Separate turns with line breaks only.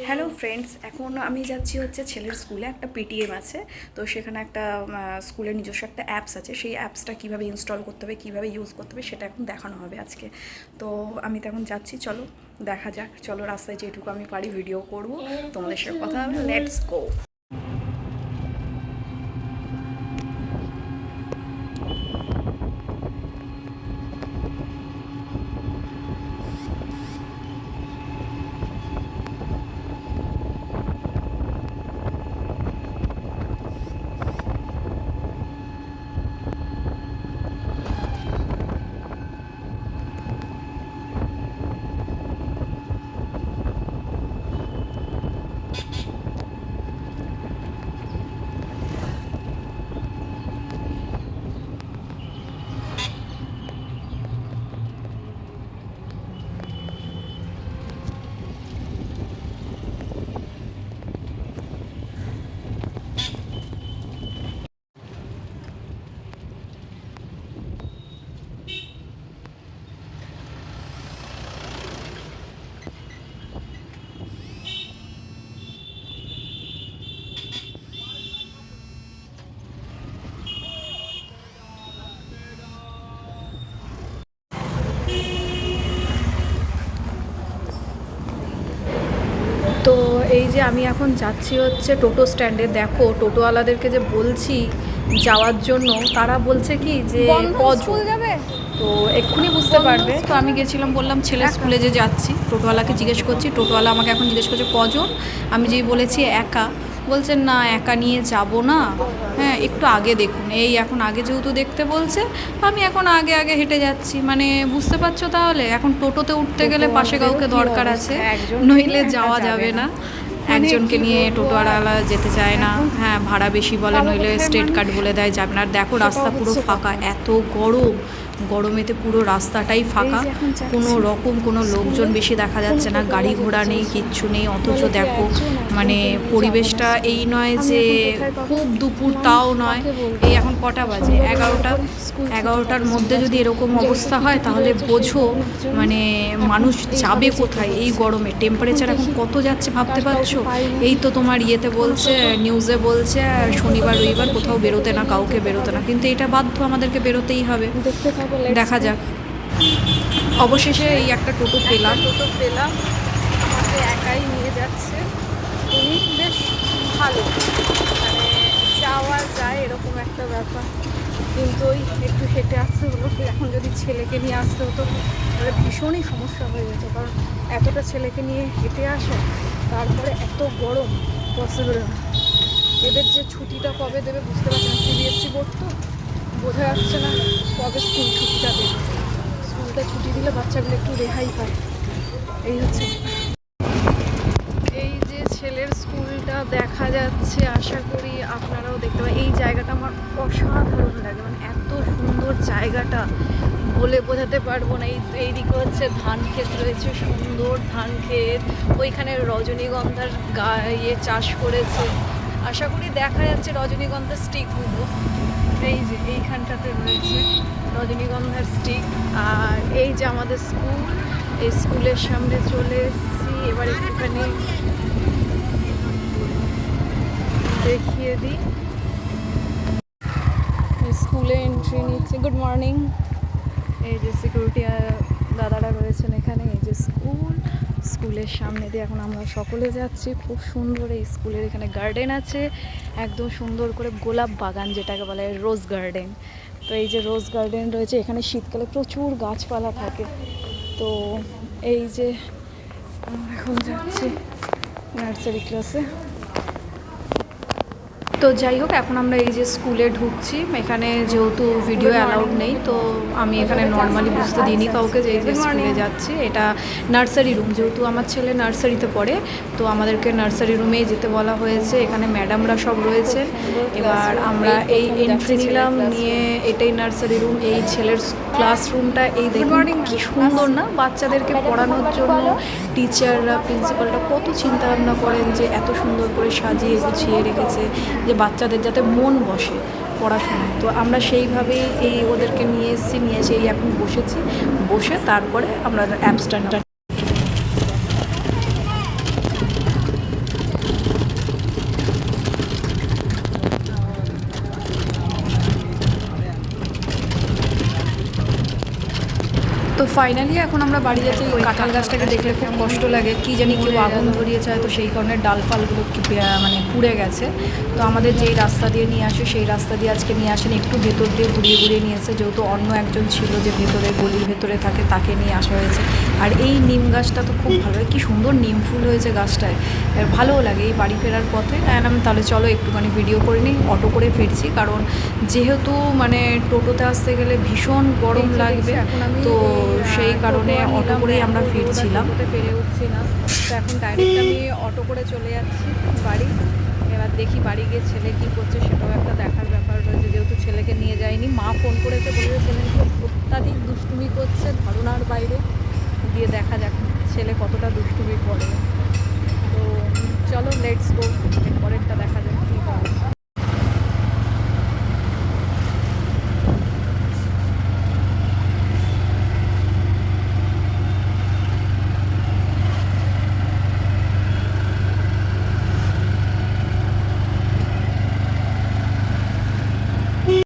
Hello friends, এখন আমি যাচ্ছি হচ্ছে ছেলের স্কুলে। একটা পিটিএম আছে, তো সেখানে একটা স্কুলের নিজস্ব একটা অ্যাপস আছে। সেই অ্যাপসটা কীভাবে ইনস্টল করতে হবে, কীভাবে ইউজ করতে হবে, সেটা এখন দেখানো হবে আজকে। তো আমি তো এখন যাচ্ছি, চলো দেখা যাক। চলো, রাস্তায় যেটুকু আমি পারি ভিডিও করব, তোমাদের সাথে কথা হবে। Let's go. তো এই যে আমি এখন যাচ্ছি হচ্ছে টোটো স্ট্যান্ডে। দেখো, টোটোওয়ালাদেরকে যে বলছি যাওয়ার জন্য, তারা বলছে কি যে কজন যাবে, তো এক্ষুনি বুঝতে পারবে। তো আমি গেছিলাম, বললাম ছেলে স্কুলে যে যাচ্ছি, টোটোওয়ালাকে জিজ্ঞেস করছি। টোটোওয়ালা আমাকে এখন জিজ্ঞেস করছে কজন। আমি যেই বলেছি একা, বলছেন না একা নিয়ে যাব না, হ্যাঁ একটু আগে দেখুন। এই এখন আগে যেহেতু দেখতে বলছে, আমি এখন আগে আগে হেঁটে যাচ্ছি। মানে বুঝতে পারছো? তাহলে এখন টোটোতে উঠতে গেলে পাশে কাউকে দরকার আছে, নইলে যাওয়া যাবে না। একজনকে নিয়ে টোটোওয়ালা যেতে চায় না, হ্যাঁ ভাড়া বেশি বলে, নইলে স্টেট কার্ড বলে দেয় যাবে না। আর দেখো রাস্তা পুরো ফাঁকা, এত গরম, গরমেতে পুরো রাস্তাটাই ফাঁকা, কোনো রকম কোনো লোকজন বেশি দেখা যাচ্ছে না, গাড়ি ঘোড়া নেই, কিচ্ছু নেই। অথচ দেখো মানে পরিবেশটা এই নয় যে খুব দুপুর, তাও নয়। এই এখন কটা বাজে? 11টা। 11টার মধ্যে যদি এরকম অবস্থা হয় তাহলে বোঝো মানে মানুষ যাবে কোথায় এই গরমে। টেম্পারেচার এখন কত যাচ্ছে ভাবতে পারছো? এই তো তোমার ইয়েতে বলছে, নিউজে বলছে শনিবার রবিবার কোথাও বেরোতে না, কাউকে বেরোতে না, কিন্তু এটা বাধ্য, আমাদেরকে বেরোতেই হবে। দেখা যাক। অবশেষে এই একটা টোটো পেলাম, আমাকে একাই নিয়ে যাচ্ছে। উনি বেশ ভালো, মানে যাওয়া যায় এরকম একটা ব্যাপার। কিন্তু ওই একটু হেঁটে আসতে হলো। এখন যদি ছেলেকে নিয়ে আসতে হতো তাহলে ভীষণই সমস্যা হয়ে যেত, কারণ এতটা ছেলেকে নিয়ে হেঁটে আসে, তারপরে এত গরম, পসিবল না। এদের যে ছুটিটা কবে দেবে বুঝতে পারছি না। সিবিএসসি বোর্ড তো, বোঝা যাচ্ছে না কবে স্কুল ছুটিটা দেবে। স্কুলটা ছুটি দিলে বাচ্চাগুলো একটু রেহাই পায়, এই হচ্ছে। এই যে ছেলের স্কুলটা দেখা যাচ্ছে, আশা করি আপনারাও দেখতে পাবেন। এই জায়গাটা আমার অসাধারণ লাগে, মানে এত সুন্দর জায়গাটা বলে বোঝাতে পারবো না। এইদিকে হচ্ছে ধান ক্ষেত রয়েছে, সুন্দর ধান ক্ষেত, ওইখানে রজনীগন্ধার ইয়ে চাষ করেছে। আশা করি দেখা যাচ্ছে রজনীগন্ধার স্টিকগুলো, এই যে এইখানটাতে রয়েছে রজনীগন্ধার স্টিক। আর এই যে আমাদের স্কুল, এই স্কুলের সামনে চলে এসেছি। এবার একটুখানি দেখিয়ে দিই। স্কুলে এন্ট্রি নিচ্ছে। Good morning. এই যে সিকিউরিটি দাদারা রয়েছেন এখানে। এই যে স্কুলের সামনে দিয়ে এখন আমরা সকলে যাচ্ছি। খুব সুন্দর এই স্কুলের এখানে গার্ডেন আছে, একদম সুন্দর করে গোলাপ বাগান যেটাকে বলে, রোজ গার্ডেন। তো এই যে রোজ গার্ডেন রয়েছে এখানে, শীতকালে প্রচুর গাছপালা থাকে। তো এই যে এখন যাচ্ছি নার্সারি ক্লাসে। তো যাই হোক, এখন আমরা এই যে স্কুলে ঢুকছি। এখানে যেহেতু ভিডিও অ্যালাউড নেই, তো আমি এখানে নর্মালি বুঝতে দিইনি কাউকে যে এই যে স্কুলে যাচ্ছি। এটা নার্সারি রুম, যেহেতু আমার ছেলে নার্সারিতে পড়ে, তো আমাদেরকে নার্সারি রুমেই যেতে বলা হয়েছে। এখানে ম্যাডামরা সব রয়েছে। এবার আমরা এই এন্ট্রি নিলাম, নিয়ে এটাই নার্সারি রুম। এই ছেলের ক্লাসরুমটা এই দেখুন কি সুন্দর না, বাচ্চাদেরকে পড়ানোর জন্য টিচাররা, প্রিন্সিপালরা কত চিন্তা ভাবনা করেন যে এত সুন্দর করে সাজিয়ে গুছিয়ে রেখেছে যে বাচ্চাদের যাতে মন বসে পড়াশোনায়। তো আমরা সেইভাবেই এই ওদেরকে নিয়ে এসেছি, এই এখন বসেছি, বসে তারপরে আমরা অ্যাবস্ট্যান্টটা ফাইনালি এখন আমরা বাড়ি যাচ্ছি। ওই কাঁঠাল গাছটাকে দেখলে খুব কষ্ট লাগে, কি জানি কেউ আগুন ধরিয়েছে হয়তো, সেই কারণে ডাল ফালগুলো মানে পুড়ে গেছে। তো আমাদের যেই রাস্তা দিয়ে নিয়ে আসে সেই রাস্তা দিয়ে আজকে নিয়ে আসেন, একটু ভেতর দিয়ে ঘুরিয়ে ঘুরিয়ে নিয়ে এসে, যেহেতু অন্য একজন ছিল যে ভেতরে গলির ভেতরে থাকে, তাকে নিয়ে আসা হয়েছে। আর এই নিম গাছটা তো খুব ভালো, কি সুন্দর নিম ফুল হয়েছে গাছটায়, ভালোও লাগে। এই বাড়ি ফেরার পথে আমি তাহলে চলো একটুখানি ভিডিও করে নিই। অটো করে ফিরছি, কারণ যেহেতু মানে টোটোতে আসতে গেলে ভীষণ গরম লাগবে, তো সেই কারণে অটো করেই আমরা ফিরছিলাম। পেরে উঠছি না, তো এখন ডাইরেক্ট আমি অটো করে চলে যাচ্ছি বাড়ি। এবার দেখি বাড়ি গিয়ে ছেলে কী করছে সেটাও একটা দেখার ব্যাপার রয়েছে, যেহেতু ছেলেকে নিয়ে যাইনি। মা ফোন করেছে, বলেছে ছেলে অত্যাধিক দুষ্টুমি করছে ধারণার বাইরে, গিয়ে দেখা যাক ছেলে কতটা দুষ্টুমি করে। তো চলো লেটস গো।